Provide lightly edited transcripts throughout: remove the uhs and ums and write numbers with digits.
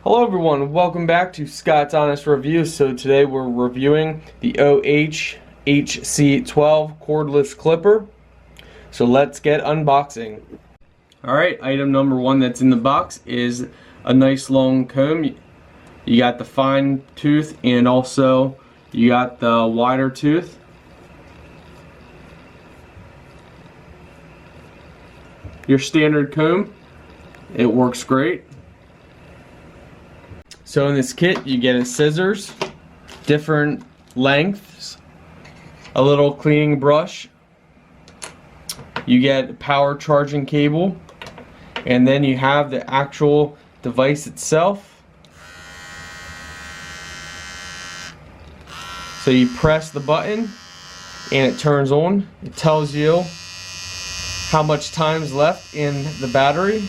Hello everyone, welcome back to Scott's Honest Review. So today we're reviewing the OHC12 cordless clipper. So let's get unboxing. Alright, item number one that's in the box is a nice long comb. You got the fine tooth and also you got the wider tooth. Your standard comb, it works great. So in this kit you get a scissors, different lengths, a little cleaning brush, you get a power charging cable, and then you have the actual device itself. So you press the button and it turns on. It tells you how much time's left in the battery.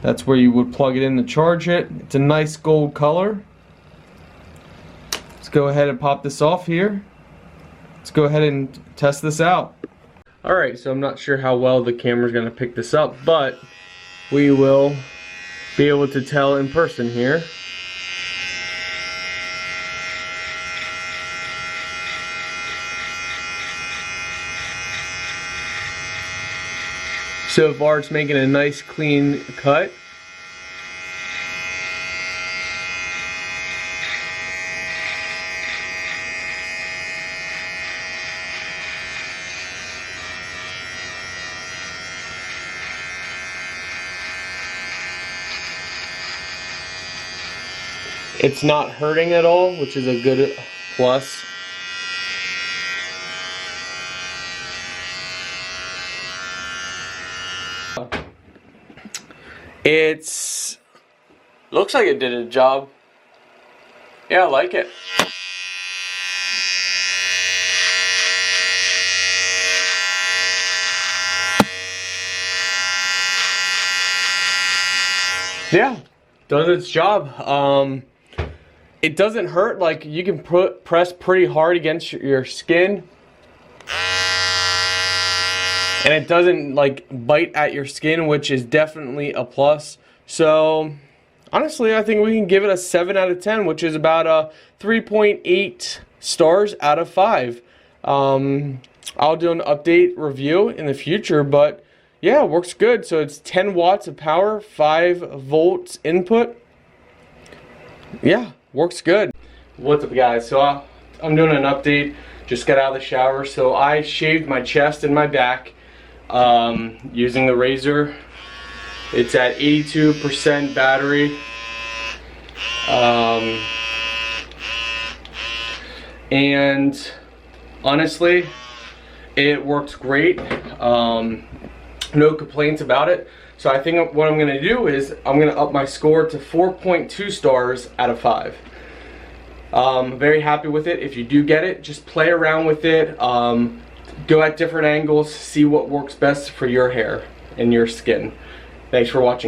That's where you would plug it in to charge it. It's a nice gold color. Let's go ahead and pop this off here. Let's go ahead and test this out. Alright, so I'm not sure how well the camera's going to pick this up, but we will be able to tell in person here. So far it's making a nice clean cut. It's not hurting at all, which is a good plus. It's looks like it did a job. Yeah, I like it. Yeah, does its job. It doesn't hurt. Like, you can press pretty hard against your skin, and it doesn't like bite at your skin, which is definitely a plus. So honestly, I think we can give it a 7 out of 10, which is about a 3.8 stars out of 5. I'll do an update review in the future, but yeah, it works good. So it's 10 watts of power, 5 volts input. Yeah, works good. What's up guys? So I'm doing an update. Just got out of the shower. So I shaved my chest and my back using the razor. It's at 82% battery, and honestly it works great. No complaints about it. So I think what I'm gonna do is I'm gonna up my score to 4.2 stars out of 5. Very happy with it. If you do get it, just play around with it. Go at different angles, see what works best for your hair and your skin. Thanks for watching.